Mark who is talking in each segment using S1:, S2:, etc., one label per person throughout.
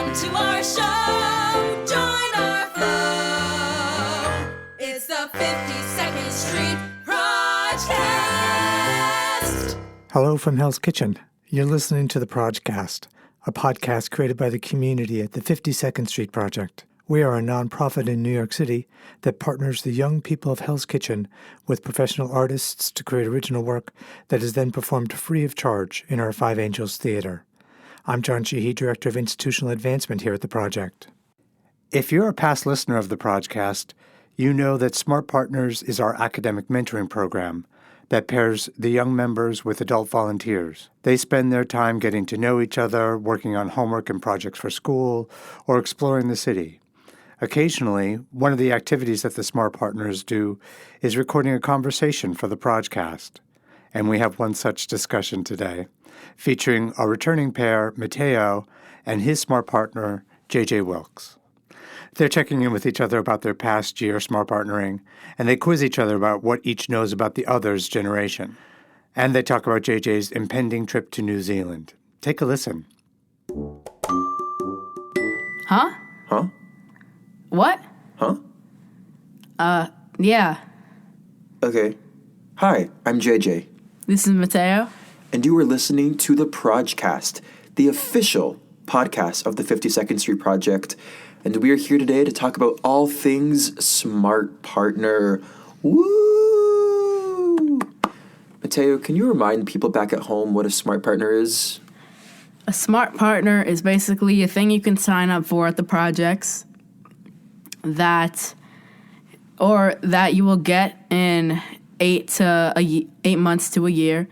S1: Welcome to our show. Join our flow. It's the 52nd Street PROJcast.
S2: Hello from Hell's Kitchen. You're listening to the PROJcast, a podcast created by the community at the 52nd Street Project. We are a nonprofit in New York City that partners the young people of Hell's Kitchen with professional artists to create original work that is then performed free of charge in our Five Angels Theater. I'm John Sheehy, Director of Institutional Advancement here at the project. If you're a past listener of the PROJcast, you know that Smart Partners is our academic mentoring program that pairs the young members with adult volunteers. They spend their time getting to know each other, working on homework and projects for school, or exploring the city. Occasionally, one of the activities that the Smart Partners do is recording a conversation for the PROJcast. And we have one such discussion today, featuring a returning pair, Mateo, and his Smart Partner, Wilks. They're checking in with each other about their past year Smart Partnering, and they quiz each other about what each knows about the other's generation. And they talk about JJ's impending trip to New Zealand. Take a listen.
S3: Huh?
S4: Huh?
S3: What?
S4: Huh?
S3: Yeah.
S4: Okay. Hi, I'm JJ.
S3: This is Mateo.
S4: And you are listening to the PROJcast, the official podcast of the 52nd Street Project. And we are here today to talk about all things Smart Partner. Woo! Mateo, can you remind people back at home what a Smart Partner is?
S3: A Smart Partner is basically a thing you can sign up for at the projects that you will get in 8 months to a year.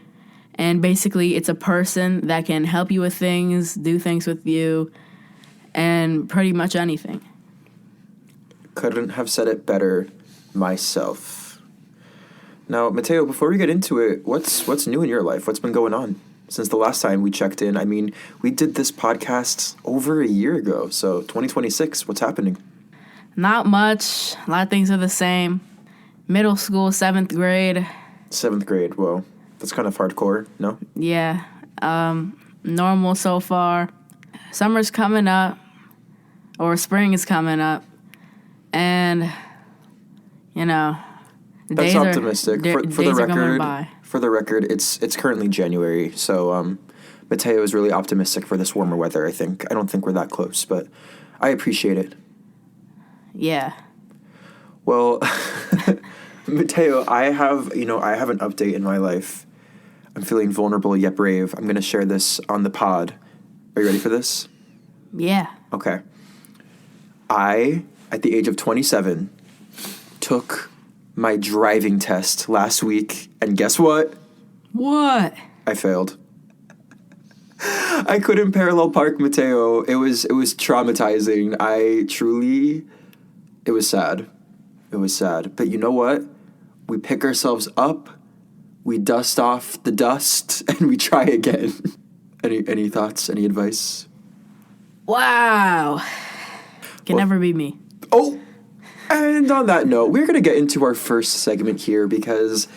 S3: And basically, it's a person that can help you with things, do things with you, and pretty much anything.
S4: Couldn't have said it better myself. Now, Mateo, before we get into it, what's new in your life? What's been going on since the last time we checked in? I mean, we did this podcast over a year ago, so 2026, what's happening?
S3: Not much. A lot of things are the same. Middle school, 7th grade.
S4: 7th grade, whoa. That's kind of hardcore, no?
S3: Yeah. Normal so far. Summer's coming up. Or spring is coming up. And, the
S4: That's
S3: days
S4: optimistic.
S3: are going by.
S4: For the record, it's currently January, so Mateo is really optimistic for this warmer weather, I think. I don't think we're that close, but I appreciate it.
S3: Yeah.
S4: Well, Mateo, I have an update in my life. I'm feeling vulnerable yet brave. I'm going to share this on the pod. Are you ready for this?
S3: Yeah.
S4: Okay. I, at the age of 27, took my driving test last week, and guess what?
S3: What?
S4: I failed. I couldn't parallel park, Mateo. It was traumatizing. It was sad. It was sad. But you know what? We pick ourselves up, we dust off the dust, and we try again. Any thoughts? Any advice?
S3: Wow. Can never be me.
S4: Oh! And on that note, we're going to get into our first segment here because,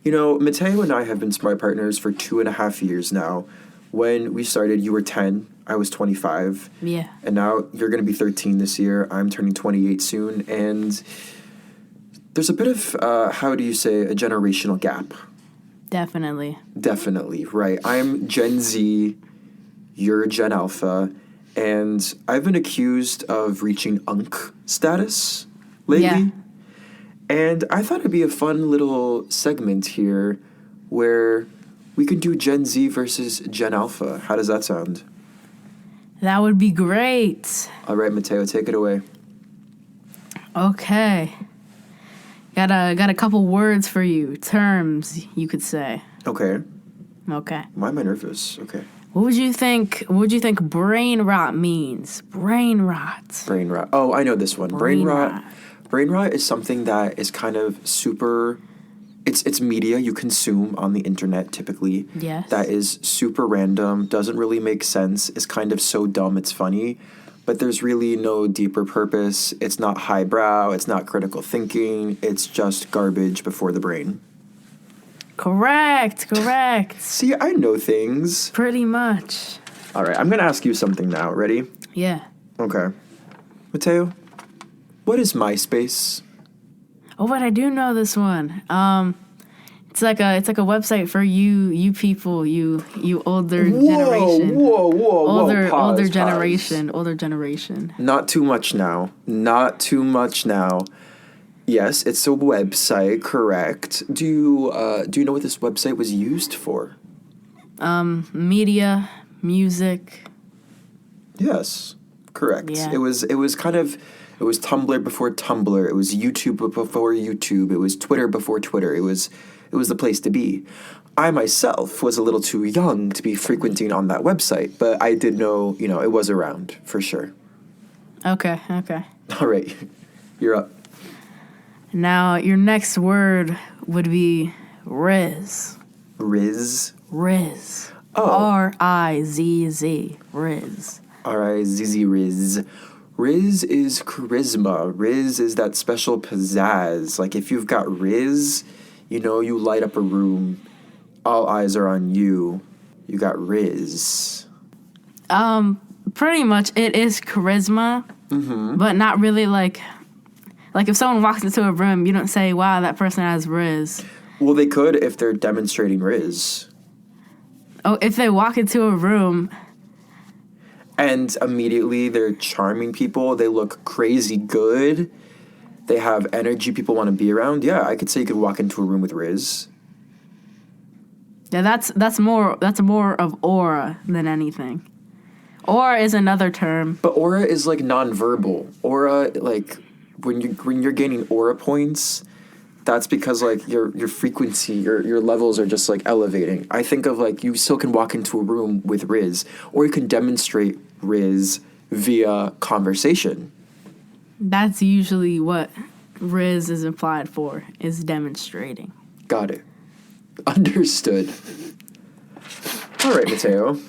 S4: Mateo and I have been Smart Partners for 2.5 years now. When we started, you were 10. I was 25.
S3: Yeah.
S4: And now you're going to be 13 this year. I'm turning 28 soon. And there's a bit of, a generational gap.
S3: Definitely,
S4: right. I'm Gen Z, you're Gen Alpha, and I've been accused of reaching Unk status lately.
S3: Yeah.
S4: And I thought it'd be a fun little segment here where we could do Gen Z versus Gen Alpha. How does that sound?
S3: That would be great.
S4: All right, Mateo, take it away.
S3: Okay. Got a couple words for you. Terms, you could say.
S4: Okay.
S3: Why
S4: am I nervous? Okay.
S3: What would you think brain rot means? Brain rot.
S4: Brain rot. Oh, I know this one. Brain rot. Brain rot is something that is kind of super... It's media you consume on the internet, typically.
S3: Yes.
S4: That is super random, doesn't really make sense, is kind of so dumb it's funny, but there's really no deeper purpose. It's not highbrow, it's not critical thinking, it's just garbage before the brain.
S3: Correct.
S4: See, I know things.
S3: Pretty much.
S4: All right, I'm going to ask you something now. Ready?
S3: Yeah.
S4: Okay. Mateo, what is MySpace?
S3: Oh, but I do know this one. It's like a website for you people, you older generation.
S4: Whoa.
S3: Older generation.
S4: Not too much now. Yes, it's a website, correct. Do you know what this website was used for?
S3: Media, music.
S4: Yes, correct.
S3: Yeah.
S4: It was Tumblr before Tumblr. It was YouTube before YouTube. It was Twitter before Twitter. It was the place to be. I myself was a little too young to be frequenting on that website, but I did know, it was around for sure.
S3: Okay.
S4: All right, you're up.
S3: Now, your next word would be Riz.
S4: Riz?
S3: Riz.
S4: Oh.
S3: R-I-Z-Z. Riz.
S4: R-I-Z-Z, Riz. Riz is charisma. Riz is that special pizzazz. Like, if you've got Riz, you light up a room. All eyes are on you. You got Riz.
S3: Pretty much it is charisma, but not really like if someone walks into a room, you don't say, wow, that person has Riz.
S4: Well, they could if they're demonstrating Riz.
S3: Oh, if they walk into a room
S4: and immediately they're charming people, they look crazy good, they have energy people want to be around, yeah, I could say you could walk into a room with Riz.
S3: Yeah, that's more of aura than anything. Aura is another term.
S4: But aura is like nonverbal. Aura, like when you're gaining aura points, that's because like your frequency, your levels are just like elevating. I think of like you still can walk into a room with Riz, or you can demonstrate Riz via conversation.
S3: That's usually what Riz is applied for, is demonstrating.
S4: Got it. Understood. All right, Mateo.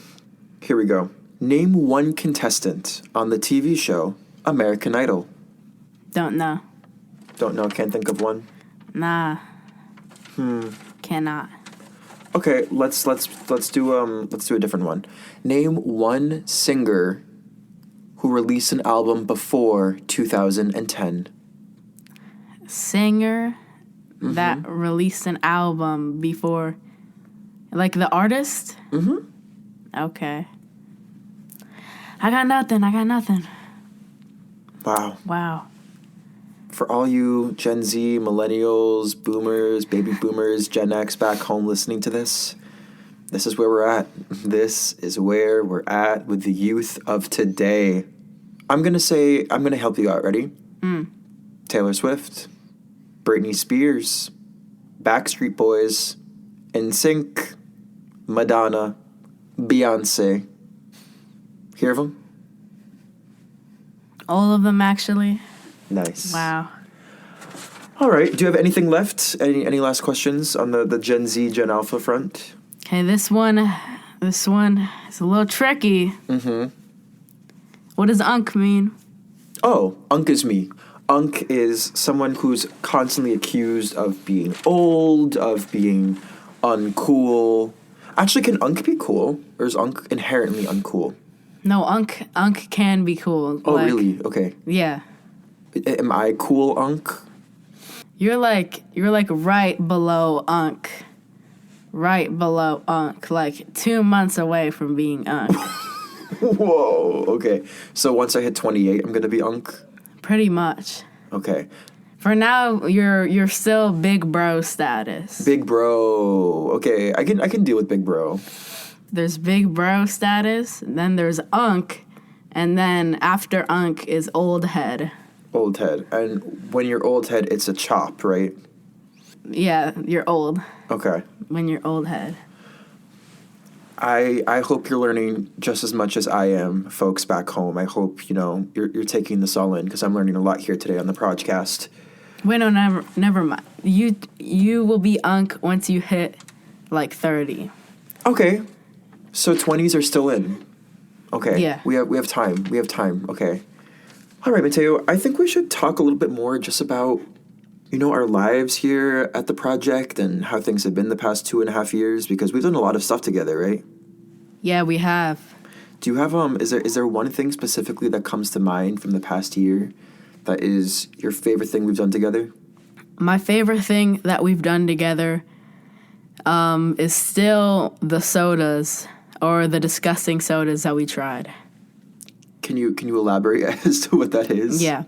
S4: Here we go. Name one contestant on the TV show American Idol.
S3: Don't know.
S4: Don't know, can't think of one.
S3: Nah. Cannot.
S4: Okay, let's do a different one. Name one singer who released an album before 2010.
S3: Singer that released an album before, like the artist? Okay. I got nothing. Wow.
S4: For all you Gen Z, millennials, boomers, baby boomers, Gen X back home listening to this is where we're at. This is where we're at with the youth of today. I'm going to help you out. Ready? Taylor Swift, Britney Spears, Backstreet Boys, NSYNC, Madonna, Beyonce. Hear of them?
S3: All of them, actually.
S4: Nice.
S3: Wow.
S4: All right. Do you have anything left? Any last questions on the Gen Z, Gen Alpha front?
S3: Okay, this one is a little tricky. What does unk mean?
S4: Oh, unk is me. Unk is someone who's constantly accused of being old, of being uncool. Actually, can unk be cool, or is unk inherently uncool?
S3: No, unk can be cool.
S4: Oh, really? Okay.
S3: Yeah.
S4: Am I cool, unk?
S3: You're like right below unk. Right below unk. Like 2 months away from being unk.
S4: Whoa. Okay. So once I hit 28, I'm gonna be unk?
S3: Pretty much.
S4: Okay.
S3: For now, you're still big bro status.
S4: Big bro. Okay, I can deal with big bro.
S3: There's big bro status, then there's unk, and then after unk is old head.
S4: Old head. And when you're old head, it's a chop, right?
S3: Yeah, you're old.
S4: Okay.
S3: When you're old head.
S4: I hope you're learning just as much as I am, folks back home. I hope, you're taking this all in, because I'm learning a lot here today on the PROJcast.
S3: Wait, no, never mind. You will be unk once you hit, like, 30.
S4: Okay. So 20s are still in. Okay.
S3: Yeah.
S4: We have time. Okay. All right, Mateo. I think we should talk a little bit more just about, our lives here at the project and how things have been the past 2.5 years, because we've done a lot of stuff together, right?
S3: Yeah, we have.
S4: Do you have is there one thing specifically that comes to mind from the past year that is your favorite thing we've done together?
S3: My favorite thing that we've done together is still the sodas, or the disgusting sodas that we tried.
S4: Can you elaborate as to what that is?
S3: Yeah.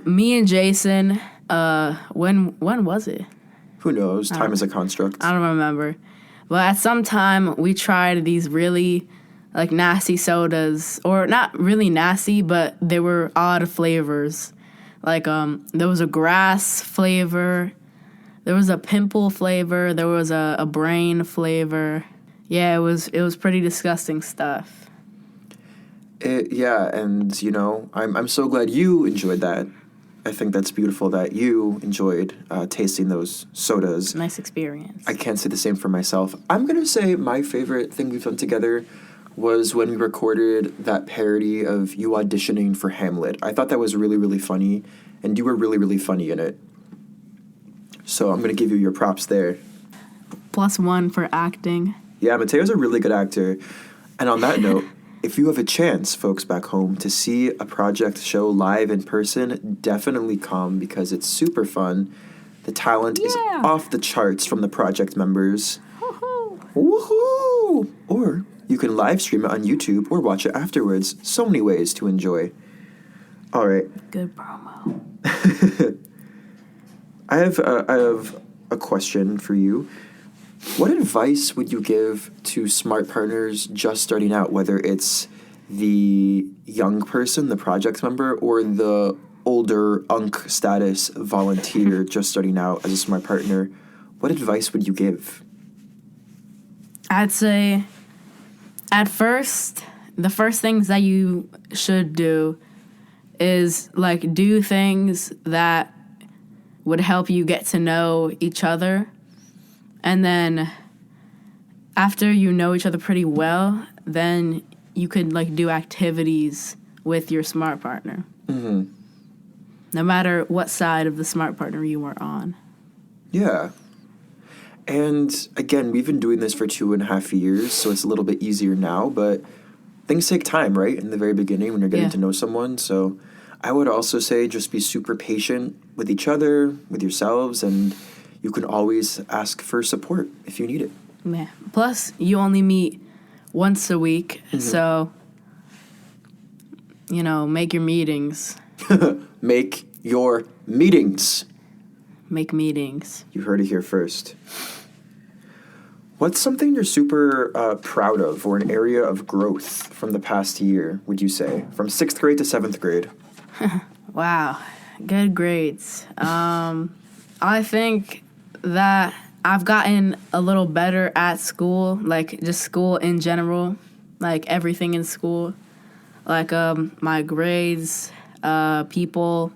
S3: Me and Jason, when was it?
S4: Who knows? Time is a construct.
S3: I don't remember. But at some time, we tried these really, like, nasty sodas. Or not really nasty, but they were odd flavors. Like, there was a grass flavor. There was a pimple flavor. There was a brain flavor. Yeah, it was pretty disgusting stuff.
S4: Yeah, and, you know, I'm so glad you enjoyed that. I think that's beautiful that you enjoyed tasting those sodas.
S3: Nice experience.
S4: I can't say the same for myself. I'm going to say my favorite thing we've done together was when we recorded that parody of you auditioning for Hamlet. I thought that was really, really funny, and you were really, really funny in it. So I'm going to give you your props there.
S3: +1 for acting.
S4: Yeah, Mateo's a really good actor. And on that note, if you have a chance, folks back home, to see a project show live in person, definitely come because it's super fun. The talent is off the charts from the project members.
S3: Woohoo!
S4: Woohoo! Or you can live stream it on YouTube or watch it afterwards. So many ways to enjoy. All right.
S3: Good promo.
S4: I have a question for you. What advice would you give to smart partners just starting out, whether it's the young person, the project member, or the older UNC status volunteer just starting out as a smart partner? What advice would you give?
S3: I'd say at first, the first things that you should do is, like, do things that would help you get to know each other. And then after you know each other pretty well, then you could, like, do activities with your smart partner.
S4: Mm-hmm.
S3: No matter what side of the smart partner you are on.
S4: Yeah. And again, we've been doing this for 2.5 years, so it's a little bit easier now, but things take time, right? In the very beginning when you're getting to know someone. So I would also say just be super patient with each other, with yourselves, and you can always ask for support if you need it.
S3: Yeah. Plus, you only meet once a week, so, you know, make your meetings.
S4: Make your meetings.
S3: Make meetings.
S4: You heard it here first. What's something you're super proud of, or an area of growth from the past year, would you say? From 6th grade to 7th grade.
S3: Wow. Good grades. I think that I've gotten a little better at school, like just school in general, like everything in school, like my grades, people,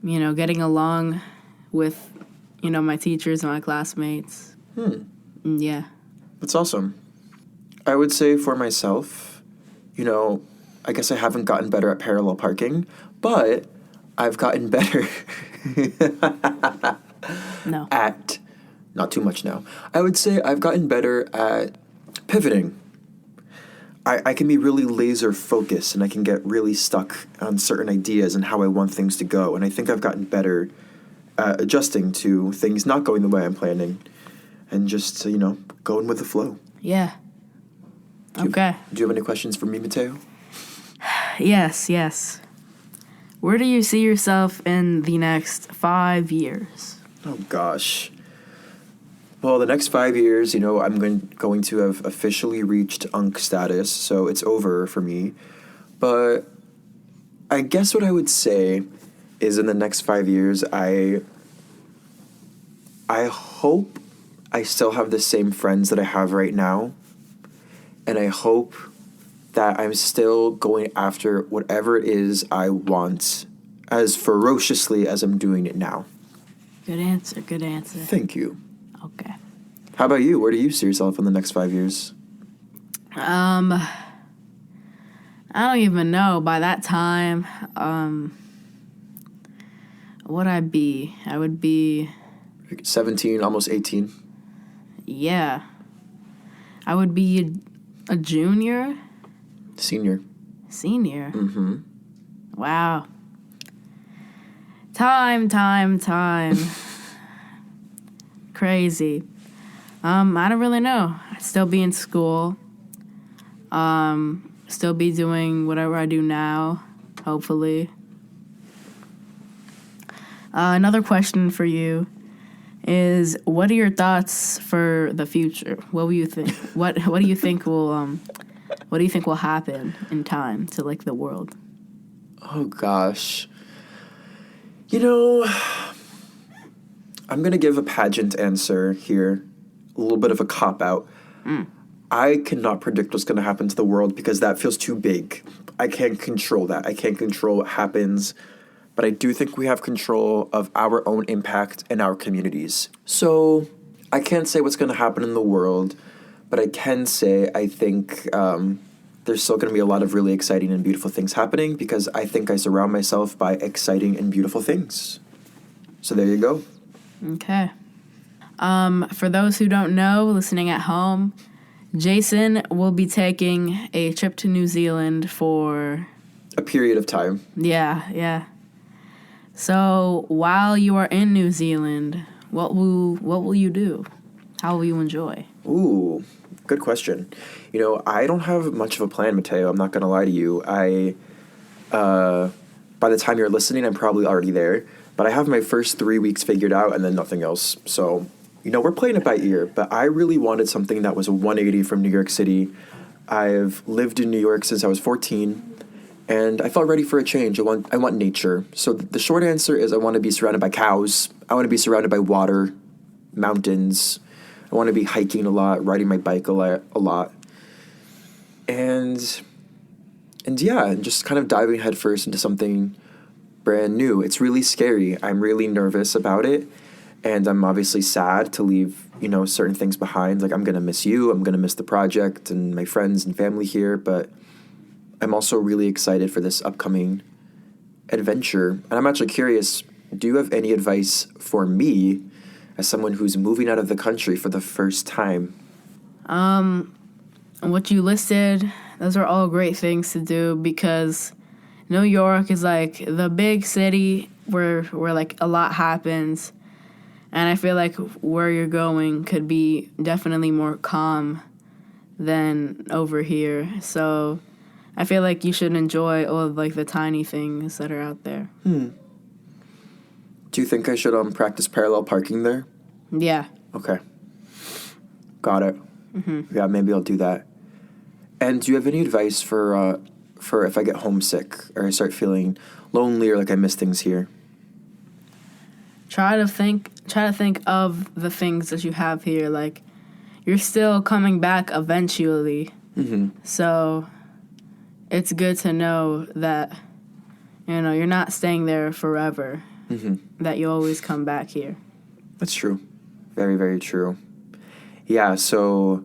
S3: you know, getting along with, you know, my teachers and my classmates. Yeah.
S4: That's awesome. I would say for myself, you know, I guess I haven't gotten better at parallel parking, but I've gotten better
S3: No.
S4: at, not too much now, I would say I've gotten better at pivoting. I can be really laser focused and I can get really stuck on certain ideas and how I want things to go. And I think I've gotten better at adjusting to things not going the way I'm planning and just, you know, going with the flow.
S3: Yeah. Okay.
S4: Do you have any questions for me, Mateo?
S3: Yes. Where do you see yourself in the next 5 years?
S4: Oh, gosh. Well, the next 5 years, you know, I'm going to have officially reached UNC status, so it's over for me. But I guess what I would say is in the next 5 years, I hope I still have the same friends that I have right now. And I hope that I'm still going after whatever it is I want as ferociously as I'm doing it now.
S3: Good answer.
S4: Thank you.
S3: Okay.
S4: How about you? Where do you see yourself in the next 5 years?
S3: I don't even know. By that time, what I be? I would be
S4: 17, almost 18.
S3: Yeah. I would be a junior.
S4: Senior.
S3: Senior?
S4: Mm-hmm.
S3: Wow. Time. Crazy. I don't really know. I'd still be in school. Still be doing whatever I do now, hopefully. Another question for you is, what are your thoughts for the future? What will you think? What do you think will happen in time to like the world?
S4: Oh gosh. You know, I'm going to give a pageant answer here. A little bit of a cop-out. I cannot predict what's going to happen to the world because that feels too big. I can't control that. I can't control what happens. But I do think we have control of our own impact in our communities. So I can't say what's going to happen in the world, but I can say I think there's still going to be a lot of really exciting and beautiful things happening because I think I surround myself by exciting and beautiful things. So there you go.
S3: Okay. For those who don't know, listening at home, Jason will be taking a trip to New Zealand for
S4: a period of time.
S3: Yeah. So while you are in New Zealand, what will you do? How will you enjoy?
S4: Ooh, good question. You know, I don't have much of a plan, Mateo. I'm not going to lie to you. By the time you're listening, I'm probably already there. But I have my first 3 weeks figured out and then nothing else. So, you know, we're playing it by ear. But I really wanted something that was a 180 from New York City. I've lived in New York since I was 14. And I felt ready for a change. I want nature. So the short answer is I want to be surrounded by cows. I want to be surrounded by water, mountains. I want to be hiking a lot, riding my bike a lot. And yeah, just kind of diving headfirst into something brand new. It's really scary. I'm really nervous about it. And I'm obviously sad to leave, you know, certain things behind. Like, I'm going to miss you. I'm going to miss the project and my friends and family here. But I'm also really excited for this upcoming adventure. And I'm actually curious, do you have any advice for me as someone who's moving out of the country for the first time?
S3: What you listed, those are all great things to do because New York is like the big city where like a lot happens. And I feel like where you're going could be definitely more calm than over here. So I feel like you should enjoy all of like the tiny things that are out there.
S4: Do you think I should practice parallel parking there?
S3: Yeah.
S4: Okay. Got it. Mm-hmm. Yeah, maybe I'll do that. And do you have any advice for if I get homesick or I start feeling lonely or like I miss things here?
S3: Try to think of the things that you have here. Like, you're still coming back eventually.
S4: Mm-hmm.
S3: So it's good to know that, you know, you're not staying there forever.
S4: Mm-hmm.
S3: That you always come back here.
S4: That's true. Very, very true. Yeah, so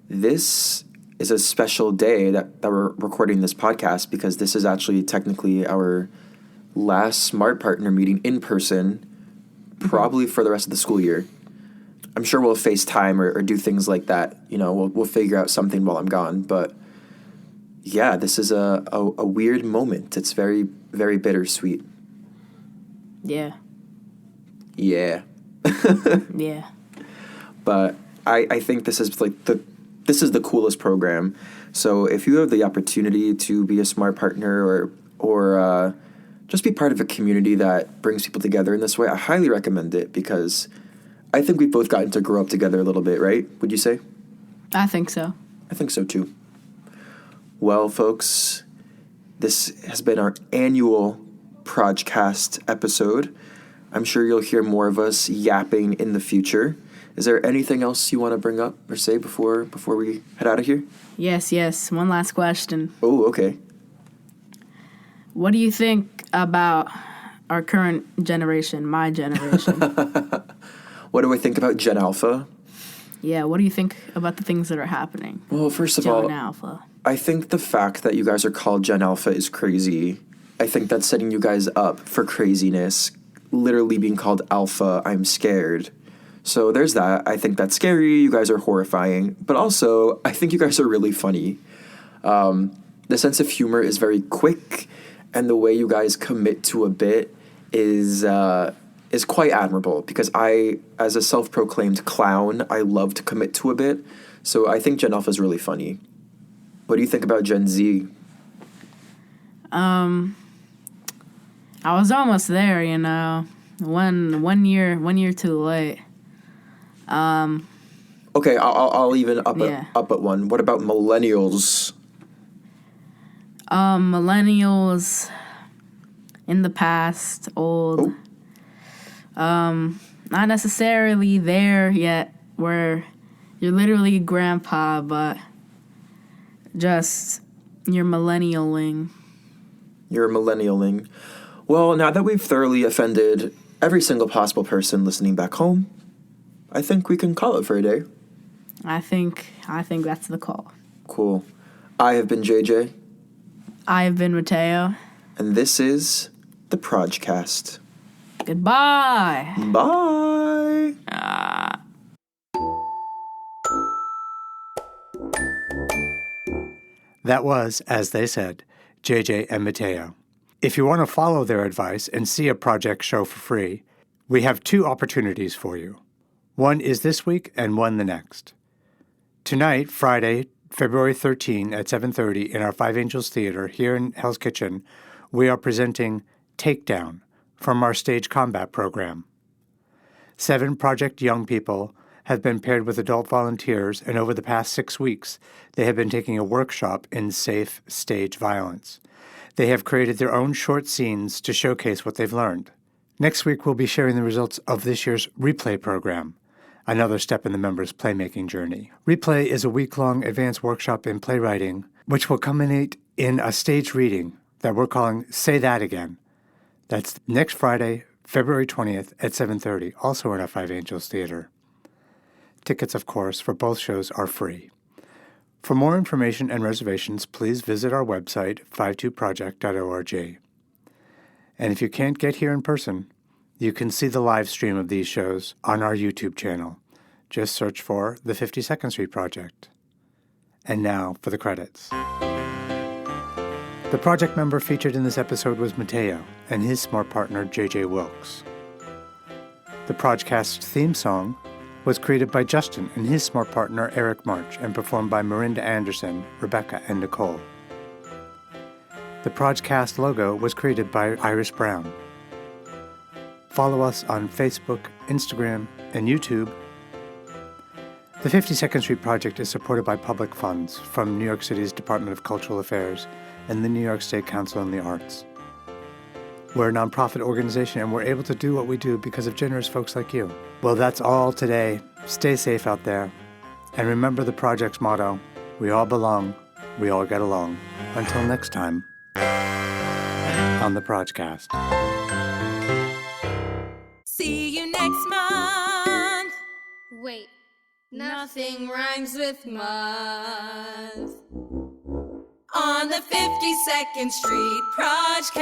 S4: this is a special day that we're recording this podcast because this is actually technically our last Smart Partner meeting in person, probably for the rest of the school year. I'm sure we'll FaceTime or do things like that. You know, we'll figure out something while I'm gone. But yeah, this is a weird moment. It's very, very bittersweet.
S3: Yeah.
S4: Yeah.
S3: Yeah.
S4: But I think this is the coolest program. So if you have the opportunity to be a Smart Partner or just be part of a community that brings people together in this way, I highly recommend it because I think we've both gotten to grow up together a little bit, right? Would you say?
S3: I think so.
S4: I think so too. Well, folks, this has been our annual PROJcast episode. I'm sure you'll hear more of us yapping in the future. Is there anything else you want to bring up or say before we head out of here?
S3: Yes. One last question.
S4: Oh, okay.
S3: What do you think about our current generation, my generation?
S4: What do I think about Gen Alpha?
S3: Yeah, what do you think about the things that are happening?
S4: Well, first of all,
S3: Gen Alpha.
S4: I think the fact that you guys are called Gen Alpha is crazy. I think that's setting you guys up for craziness. Literally being called Alpha, I'm scared. So there's that. I think that's scary. You guys are horrifying. But also, I think you guys are really funny. The sense of humor is very quick, and the way you guys commit to a bit is quite admirable, because I, as a self-proclaimed clown, I love to commit to a bit. So I think Gen Alpha is really funny. What do you think about Gen Z?
S3: I was almost there, you know. One year too late.
S4: Okay, I'll even up at one. What about millennials?
S3: Millennials in the past, old.
S4: Oh.
S3: Not necessarily there yet where you're literally grandpa, but just you're millennialing.
S4: You're a millennialing. Well, now that we've thoroughly offended every single possible person listening back home, I think we can call it for a day.
S3: I think that's the call.
S4: Cool. I have been JJ.
S3: I have been Mateo.
S4: And this is the PROJcast.
S3: Goodbye.
S4: Bye.
S2: That was, as they said, JJ and Mateo. If you want to follow their advice and see a project show for free, we have 2 opportunities for you. One is this week and one the next. Tonight, Friday, February 13 at 7:30 in our Five Angels Theater here in Hell's Kitchen, we are presenting Takedown from our stage combat program. 7 Project Young people have been paired with adult volunteers, and over the past 6 weeks, they have been taking a workshop in safe stage violence. They have created their own short scenes to showcase what they've learned. Next week, we'll be sharing the results of this year's Replay program, another step in the members' playmaking journey. Replay is a week-long advanced workshop in playwriting, which will culminate in a stage reading that we're calling Say That Again. That's next Friday, February 20th at 7:30, also in our Five Angels Theater. Tickets, of course, for both shows are free. For more information and reservations, please visit our website, 52project.org. And if you can't get here in person, you can see the live stream of these shows on our YouTube channel. Just search for the 52nd Street Project. And now for the credits. The project member featured in this episode was Mateo and his smart partner, JJ Wilks. The PROJcast theme song was created by Justin and his smart partner, Eric March, and performed by Marinda Anderson, Rebecca, and Nicole. The PROJcast logo was created by Iris Brown. Follow us on Facebook, Instagram, and YouTube. The 52nd Street Project is supported by public funds from New York City's Department of Cultural Affairs and the New York State Council on the Arts. We're a nonprofit organization, and we're able to do what we do because of generous folks like you. Well, that's all today. Stay safe out there. And remember the project's motto, we all belong, we all get along. Until next time, on the PROJcast.
S1: See you next month.
S5: Wait,
S1: Nothing rhymes with month. On the 52nd Street PROJcast.